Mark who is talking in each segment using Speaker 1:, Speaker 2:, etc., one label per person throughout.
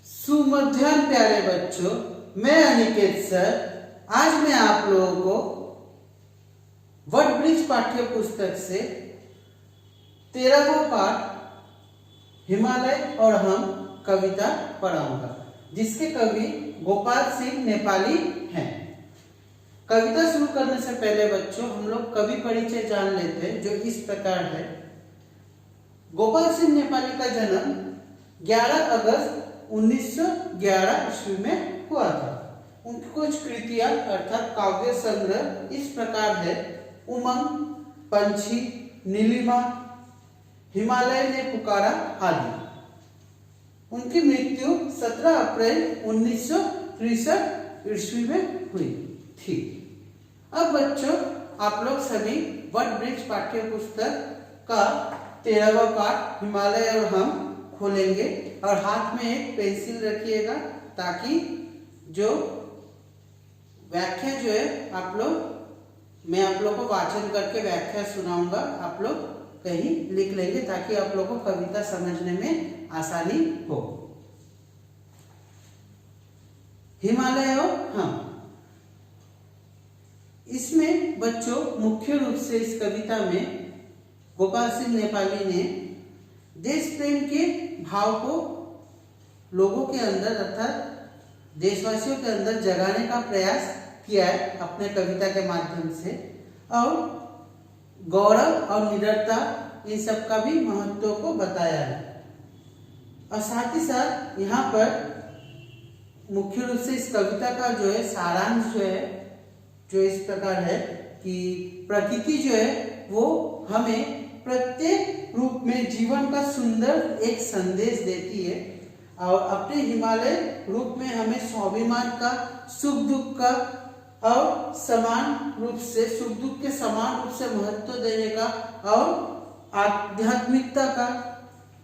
Speaker 1: सुमध्याह्न प्यारे बच्चों, मैं अनिकेत सर आज मैं आप लोगों को वटवृक्ष पाठ्य पुस्तक से 13वां पाठ हिमालय और हम कविता पढ़ाऊंगा, जिसके कवि गोपाल सिंह नेपाली हैं। कविता शुरू करने से पहले बच्चों हम लोग कवि परिचय जान लेते हैं, जो इस प्रकार है। गोपाल सिंह नेपाली का जन्म 11 अगस्त 1911 ईस्वी में हुआ था। उनकी कुछ कृतियां अर्थात काव्य संग्रह इस प्रकार है: उमंग, पंछी, नीलिमा, हिमालय ने पुकारा आदि। उनकी मृत्यु 17 अप्रैल 1963 ईस्वी में हुई थी। अब बच्चों आप लोग सभी वटवृक्ष पाठ्य पुस्तक का 13वां पाठ हिमालय और हम खोलेंगे और हाथ में एक पेंसिल रखिएगा, ताकि जो व्याख्या जो है मैं आप लोग को वाचन करके व्याख्या सुनाऊंगा, आप लोग कहीं लिख लेंगे ताकि आप लोग को कविता समझने में आसानी हो। हिमालय और हम, इसमें बच्चों मुख्य रूप से इस कविता में गोपाल सिंह नेपाली ने देश प्रेम के भाव को लोगों के अंदर अर्थात देशवासियों के अंदर जगाने का प्रयास किया है अपने कविता के माध्यम से, और गौरव और निडरता इन सब का भी महत्व को बताया है। और साथ ही साथ यहाँ पर मुख्य रूप से इस कविता का जो है सारांश जो इस प्रकार है कि प्रकृति जो है वो हमें प्रत्येक रूप में जीवन का सुंदर एक संदेश देती है, और अपने हिमालय रूप में हमें स्वाभिमान का, सुख दुख का और समान रूप से सुख दुख के समान रूप से महत्व देने का, और आध्यात्मिकता का,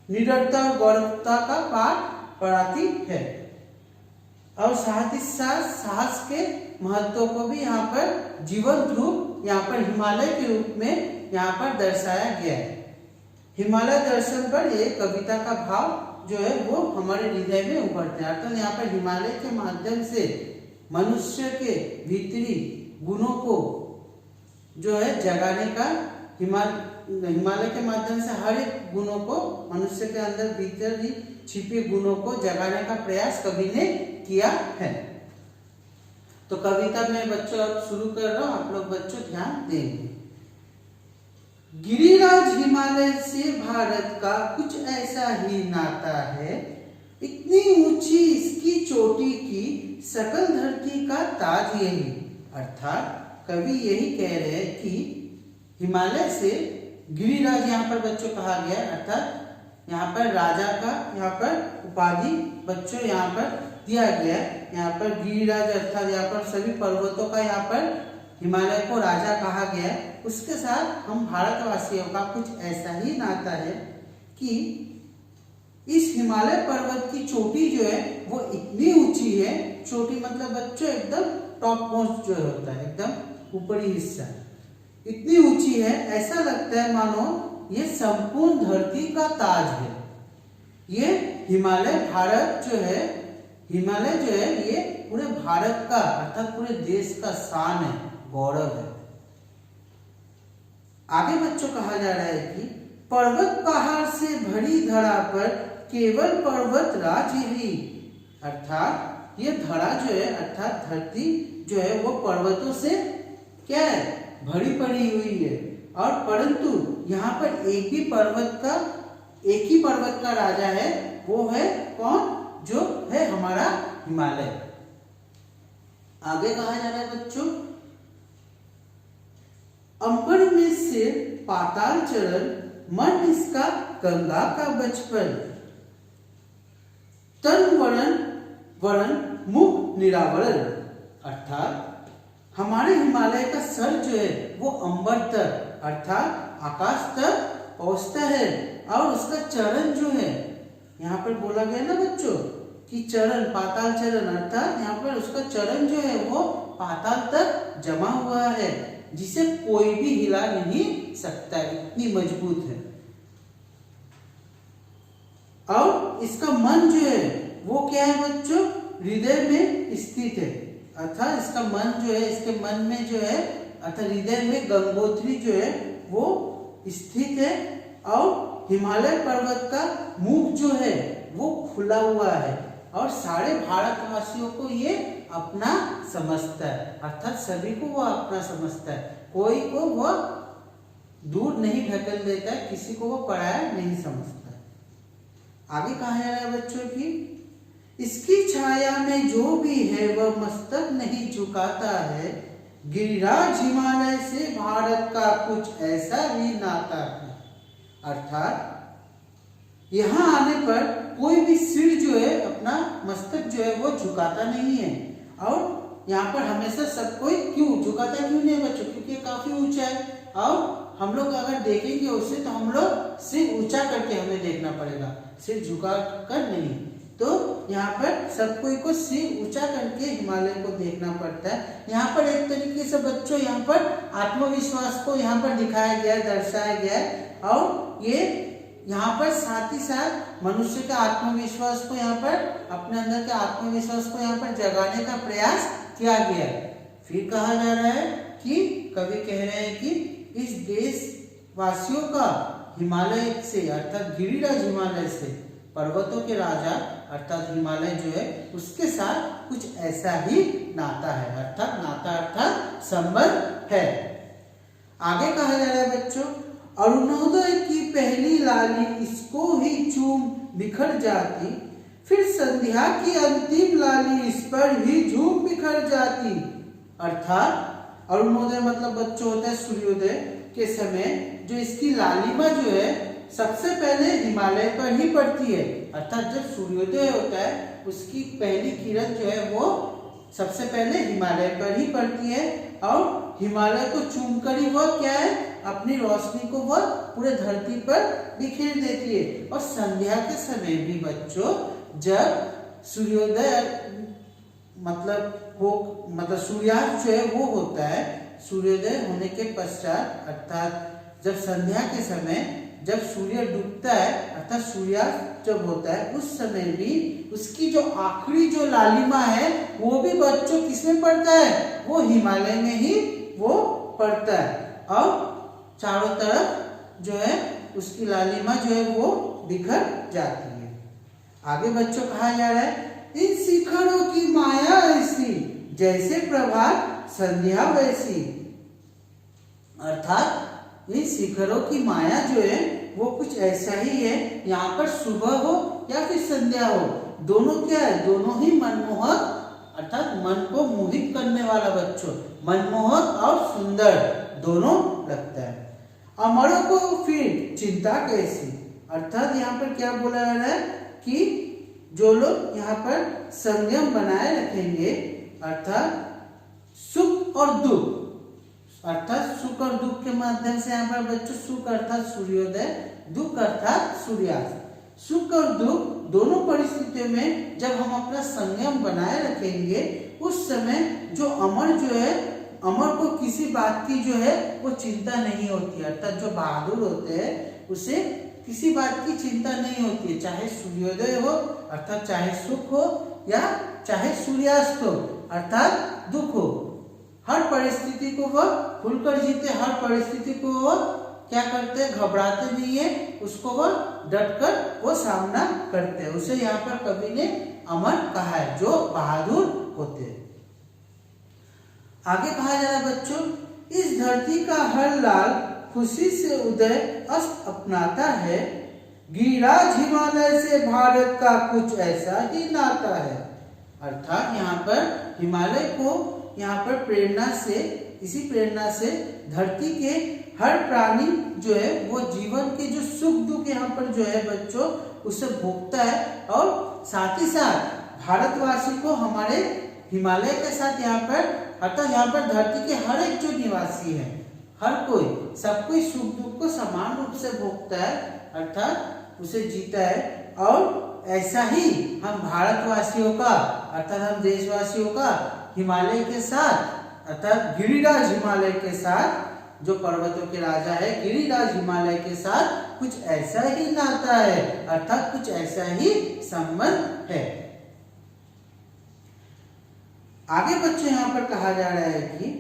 Speaker 1: निडरता और गौरवता का पाठ पढ़ाती है। और साथ ही साथ साहस के महत्व को भी यहाँ पर जीवंत रूप यहाँ पर हिमालय के रूप में यहाँ पर दर्शाया गया है। हिमालय दर्शन पर ये कविता का भाव जो है वो हमारे हृदय में उभरते हैं। अर्थात यहाँ पर हिमालय के माध्यम से मनुष्य के भीतरी गुणों को जो है जगाने का, हिमालय के माध्यम से हर एक गुणों को, मनुष्य के अंदर भीतर ही छिपे गुणों को जगाने का प्रयास कवि ने किया है। तो कविता में बच्चों अब शुरू कर रहा हूं, आप लोग बच्चों ध्यान देंगे। गिरिराज हिमालय से भारत का कुछ ऐसा ही नाता है, इतनी ऊंची इसकी चोटी की सकल धरती का ताज यही। अर्थात कवि यही कह रहे हैं कि हिमालय से गिरिराज यहाँ पर बच्चों कहा गया, अर्थात यहाँ पर राजा का यहाँ पर उपाधि बच्चों यहाँ पर दिया गया। यहाँ पर गिरिराज अर्थात यहाँ पर सभी पर्वतों का यहाँ पर हिमालय को राजा कहा गया। उसके साथ हम भारतवासियों का कुछ ऐसा ही नाता है कि इस हिमालय पर्वत की चोटी जो है वो इतनी ऊंची है, चोटी मतलब बच्चों एकदम टॉप मोस्ट जो होता है, एकदम ऊपरी हिस्सा, इतनी ऊंची है ऐसा लगता है मानो ये संपूर्ण धरती का ताज है। ये हिमालय भारत जो है, हिमालय जो है ये पूरे भारत का अर्थात पूरे देश का शान है, गौरव है। आगे बच्चों कहा जा रहा है कि पर्वत पहाड़ से भरी धरा पर केवल पर्वत राज ही। अर्थात ये धरा जो है अर्थात धरती जो है वो पर्वतों से क्या है, भरी पड़ी हुई है, और परंतु यहाँ पर एक ही पर्वत का राजा है, वो है कौन, जो है हमारा हिमालय। आगे कहा जा रहा है बच्चों, अंबर में सिर पाताल चरण, मन इसका गंगा का बचपन, तन वरण मुख निरावरण। अर्थात हमारे हिमालय का सर जो है वो अंबर तक अर्थात आकाश तक पहुंचता है, और उसका चरण जो है यहाँ पर बोला गया ना बच्चों कि चरण पाताल चरण, अर्थात यहाँ पर उसका चरण जो है वो पाताल तक जमा हुआ है, जिसे कोई भी हिला नहीं सकता, इतनी मजबूत है। और इसका मन जो है वो क्या है बच्चों, हृदय में स्थित है। अर्थात इसका मन जो है, इसके मन में जो है अर्थात हृदय में गंगोत्री जो है वो स्थित है और हिमालय पर्वत का मुख जो है वो खुला हुआ है और सारे भारतवासियों को ये अपना समझता है। अर्थात सभी को वो अपना समझता है, कोई को वो दूर नहीं ढकेल देता है, किसी को वो पराया नहीं समझता है। आगे कहा जा रहा है बच्चों की, इसकी छाया में जो भी है वह मस्तक नहीं झुकाता है, गिरिराज हिमालय से भारत का कुछ ऐसा ही नाता है। अर्थात यहाँ आने पर कोई भी सिर जो है, अपना मस्तक जो है वो झुकाता नहीं है। और यहाँ पर हमेशा सब कोई क्यों झुकाता क्यों नहीं बच्चों, क्योंकि ये काफी ऊंचा है और हम लोग अगर देखेंगे उसे तो हम लोग सिर ऊंचा करके हमें देखना पड़ेगा, सिर झुका कर नहीं। तो यहाँ पर सब कोई को सिर ऊंचा करके हिमालय को देखना पड़ता है। यहाँ पर एक तरीके से बच्चों यहाँ पर आत्मविश्वास को यहाँ पर दिखाया गया, दर्शाया गया है और ये यहाँ पर साथ ही साथ मनुष्य का आत्मविश्वास को यहाँ पर, अपने अंदर के आत्मविश्वास को यहाँ पर जगाने का प्रयास किया गया है। फिर कहा जा रहा है कि कवि कह रहे हैं कि इस देशवासियों का हिमालय से अर्थात गिरिराज हिमालय से, पर्वतों के राजा अर्थात हिमालय जो है उसके साथ कुछ ऐसा ही नाता है। अर्थात नाता अर्थात संबंध है। आगे कहा जा रहा है बच्चों, अरुणोदय की पहली लाली इसको ही चूम बिखर जाती, फिर संध्या की अंतिम लाली इस पर ही झूम बिखर जाती। अर्थात अरुणोदय मतलब बच्चों होता है सूर्योदय के समय जो इसकी लालिमा जो है सबसे पहले हिमालय पर ही पड़ती है। अर्थात जब सूर्योदय होता है उसकी पहली किरण जो है वो सबसे पहले हिमालय पर ही पड़ती है और हिमालय को चूमकर ही वह क्या है, अपनी रोशनी को वह पूरे धरती पर बिखेर देती है। और संध्या के समय भी बच्चों जब सूर्योदय मतलब सूर्यास्त जो है वो होता है, सूर्योदय होने के पश्चात अर्थात जब संध्या के समय जब सूर्य डूबता है अर्थात सूर्यास्त जब होता है उस समय भी उसकी जो आखिरी जो लालिमा है वो भी बच्चों किसमें पड़ता है, वो हिमालय में ही वो पड़ता है और चारों तरफ जो है उसकी लालिमा जो है वो बिखर जाती है। आगे बच्चों कहा जा रहा है, इन शिखरों की माया ऐसी जैसे प्रभात संध्या वैसी। अर्थात इन शिखरों की माया जो है वो कुछ ऐसा ही है, यहाँ पर सुबह हो या फिर संध्या हो, दोनों क्या है, दोनों ही मनमोहक अर्थात मन को मोहित करने वाला बच्चों, मनमोहक और सुंदर दोनों लगता है। अमरों को फिर चिंता कैसी। अर्थात यहाँ पर क्या बोला जा रहा है कि जो लोग यहाँ पर संयम बनाए रखेंगे अर्थात सुख और दुख, अर्थात सुख और दुख के माध्यम से यहाँ पर बच्चों सुख अर्थात सूर्योदय, दुख अर्थात सूर्यास्त। सुख और दुख दोनों परिस्थितियों में जब हम अपना संयम बनाए रखेंगे उस समय जो अमर जो है, अमर को किसी बात की जो है वो चिंता नहीं होती। अर्थात जो बहादुर होते हैं उसे किसी बात की चिंता नहीं होती है, चाहे सूर्योदय हो अर्थात चाहे सुख हो या चाहे सूर्यास्त हो अर्थात दुख हो, हर परिस्थिति को वह खुलकर जीते, हर परिस्थिति को वह क्या करते हैं, घबराते नहीं है, उसको वह डटकर वो सामना करते हैं। उसे यहाँ पर कवि ने अमर कहा है, जो बहादुर होते हैं। आगे कहा जा रहा है बच्चों, इस धरती का हर लाल खुशी से उदय अस्त अपनाता है, गिरिराज हिमालय से भारत का कुछ ऐसा ही नाता है। अर्थात यहाँ पर हिमालय को यहाँ पर प्रेरणा से, इसी प्रेरणा से धरती के हर प्राणी जो है वो जीवन के जो सुख दुख यहाँ पर जो है बच्चों उसे भोगता है और साथ ही साथ भारतवासी को हमारे हिमालय के साथ यहाँ पर अर्थात यहाँ पर धरती के हर एक जो निवासी है, हर कोई, सब कोई सुख दुख को समान रूप से भोगता है अर्थात उसे जीता है। और ऐसा ही हम भारतवासियों का अर्थात हम देशवासियों का हिमालय के साथ अर्थात गिरिराज हिमालय के साथ जो पर्वतों के राजा है गिरिराज हिमालय के साथ कुछ ऐसा ही नाता है, अर्थात कुछ ऐसा ही संबंध है। आगे बच्चों यहाँ पर कहा जा रहा है कि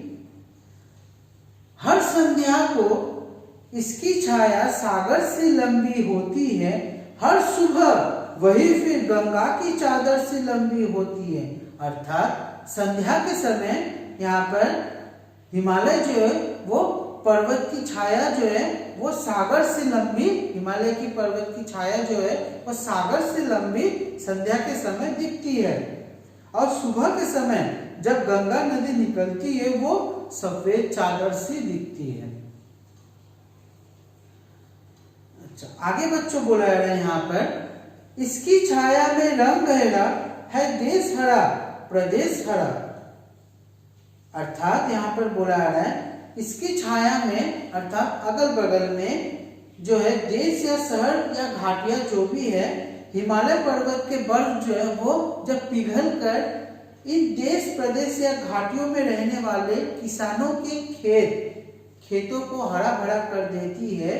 Speaker 1: हर संध्या को इसकी छाया सागर से लंबी होती है, हर सुबह वही फिर गंगा की चादर से लंबी होती है। अर्थात संध्या के समय यहाँ पर हिमालय जो है वो पर्वत की छाया जो है वो सागर से लंबी, हिमालय की पर्वत की छाया जो है वो सागर से लंबी संध्या के समय दिखती है, और सुबह के समय जब गंगा नदी निकलती है वो सफेद चादर सी दिखती है। अच्छा, आगे बच्चों बोला है यहाँ पर इसकी छाया में रंग गहरा है, देश हरा प्रदेश हरा। अर्थात यहाँ पर बोला रहा है इसकी छाया में, अर्थात अगल बगल में जो है देश या शहर या घाटियां जो भी है, हिमालय पर्वत के बर्फ जो है वो जब पिघल कर इन देश प्रदेश या घाटियों में रहने वाले किसानों के खेतों को हरा भरा कर देती है,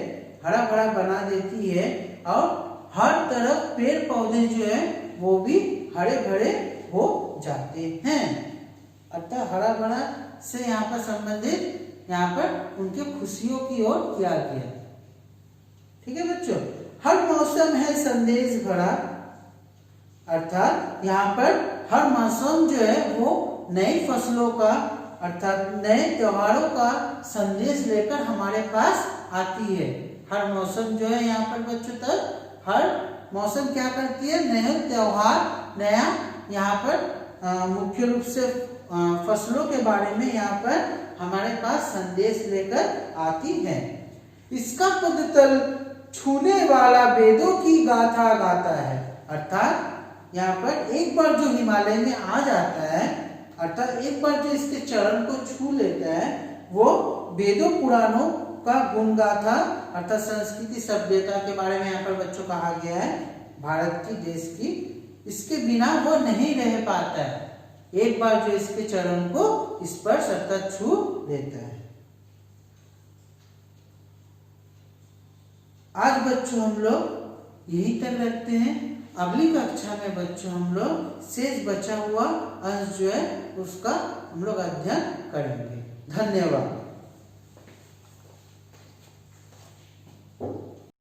Speaker 1: हरा भरा बना देती है, और हर तरफ पेड़ पौधे जो है वो भी हरे भरे हो जाते हैं। अतः हरा भरा से यहाँ पर संबंधित यहाँ पर उनके खुशियों की ओर किया गया। ठीक है बच्चों, हर मौसम है संदेश भरा। अर्थात यहाँ पर हर मौसम जो है वो नई फसलों का, अर्थात नए त्योहारों का संदेश लेकर हमारे पास आती है। हर मौसम जो है यहाँ पर बच्चों तक हर मौसम क्या करती है, नए त्योहार, नया यहाँ पर मुख्य रूप से फसलों के बारे में यहाँ पर हमारे पास संदेश लेकर आती है। इसका पदतल छूने वाला वेदों की गाथा गाता है। अर्थात यहाँ पर एक बार जो हिमालय में आ जाता है, अर्थात एक बार जो इसके चरण को छू लेता है, वो वेदों पुराणों का गुण गाथा, अर्थात संस्कृति सभ्यता के बारे में यहाँ पर बच्चों कहा गया है, भारत की देश की, इसके बिना वो नहीं रह पाता है। एक बार जो इसके चरण को स्पर्श अर्थात छू लेता है। आज बच्चों हम लोग यही तक रखते हैं। अगली कक्षा में बच्चों हम लोग शेष बचा हुआ अंश जो है उसका हम लोग अध्ययन करेंगे। धन्यवाद।